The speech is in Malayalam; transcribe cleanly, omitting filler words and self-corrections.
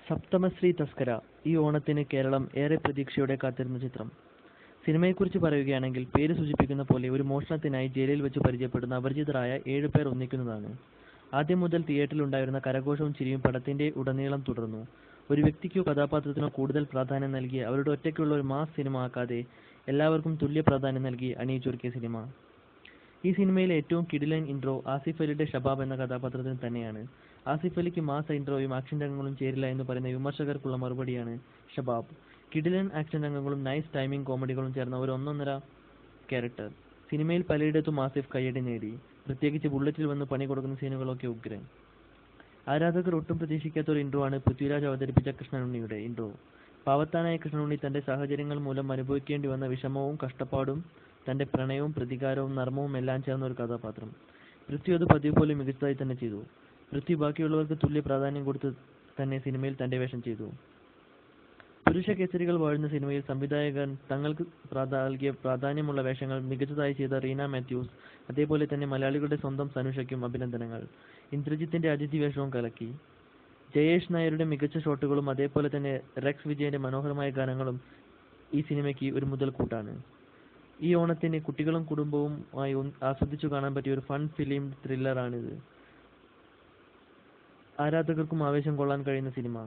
സപ്തമശ്രീ തസ്കര ഈ ഓണത്തിന് കേരളം ഏറെ പ്രതീക്ഷയോടെ കാത്തിരുന്ന ചിത്രം. സിനിമയെക്കുറിച്ച് പറയുകയാണെങ്കിൽ പേര് സൂചിപ്പിക്കുന്ന പോലെ ഒരു മോഷണത്തിനായി ജയിലിൽ വെച്ച് പരിചയപ്പെടുന്ന അപരിചിതരായ 7 പേർ ഒന്നിക്കുന്നതാണ്. ആദ്യം മുതൽ തിയേറ്ററിലുണ്ടായിരുന്ന കരഘോഷവും ചിരിയും പടത്തിന്റെ ഉടനീളം തുടർന്നു. ഒരു വ്യക്തിക്കോ കഥാപാത്രത്തിനോ കൂടുതൽ പ്രാധാന്യം നൽകി അവരുടെ ഒറ്റയ്ക്കുള്ള ഒരു മാസ് സിനിമ ആക്കാതെ എല്ലാവർക്കും തുല്യ പ്രാധാന്യം നൽകി അണിയിച്ചൊരുക്കിയ സിനിമ. ഈ സിനിമയിലെ ഏറ്റവും കിടിലൻ ഇൻട്രോ ആസിഫ് അലിയുടെ ഷബാബ് എന്ന കഥാപാത്രത്തിന് തന്നെയാണ്. ആസിഫ് അലിക്ക് മാസ് ഇൻട്രോയും ആക്ഷൻ രംഗങ്ങളും ചേരില്ല എന്ന് പറയുന്ന വിമർശകർക്കുള്ള മറുപടിയാണ് ഷബാബ്. കിടിലൻ ആക്ഷൻ രംഗങ്ങളും നൈസ് ടൈമിംഗ് കോമഡികളും ചേർന്ന ഒരു ഒന്നൊന്നര ക്യാരക്ടർ. സിനിമയിൽ പലയിടത്തും ആസിഫ് കയ്യടി നേടി. പ്രത്യേകിച്ച് ബുള്ളറ്റിൽ വന്ന് പണി കൊടുക്കുന്ന സീനുകളൊക്കെ ഉഗ്രൻ. ആരാധകർ ഒട്ടും പ്രതീക്ഷിക്കാത്ത ഒരു ഇൻട്രോ ആണ് പൃഥ്വിരാജ് അവതരിപ്പിച്ച കൃഷ്ണനുണ്ണിയുടെ ഇൻട്രോ. പാവത്താനായ കൃഷ്ണനുണ്ണി തന്റെ സാഹചര്യങ്ങൾ മൂലം അനുഭവിക്കേണ്ടി വന്ന വിഷമവും കഷ്ടപ്പാടും, തന്റെ പ്രണയവും പ്രതികാരവും നർമ്മവും എല്ലാം ചേർന്ന ഒരു കഥാപാത്രം. പൃഥ്വി അത് പതിവ് പോലെ മികച്ചതായി തന്നെ ചെയ്തു. പൃഥ്വി ബാക്കിയുള്ളവർക്ക് തുല്യ പ്രാധാന്യം കൊടുത്ത് തന്നെ സിനിമയിൽ തന്റെ വേഷം ചെയ്തു. പുരുഷ കേസരികൾ വാഴുന്ന സിനിമയിൽ സംവിധായകൻ തങ്ങൾക്ക് നൽകിയ പ്രാധാന്യമുള്ള വേഷങ്ങൾ മികച്ചതായി ചെയ്ത റീന മാത്യൂസ്, അതേപോലെ തന്നെ മലയാളികളുടെ സ്വന്തം സനുഷയ്ക്കും അഭിനന്ദനങ്ങൾ. ഇന്ദ്രജിത്തിന്റെ അതിഥി വേഷവും കലക്കി. ജയേഷ് നായരുടെ മികച്ച ഷോട്ടുകളും അതേപോലെ തന്നെ റെക്സ് വിജയന്റെ മനോഹരമായ ഗാനങ്ങളും ഈ സിനിമയ്ക്ക് ഒരു മുതൽക്കൂട്ടാണ്. ഈ ഓണത്തിന് കുട്ടികളും കുടുംബവുമായി ആസ്വദിച്ചു കാണാൻ പറ്റിയ ഒരു ഫൺ ഫിലിം ത്രില്ലറാണിത്. ആരാധകർക്കും ആവേശം കൊള്ളാൻ കഴിയുന്ന സിനിമ.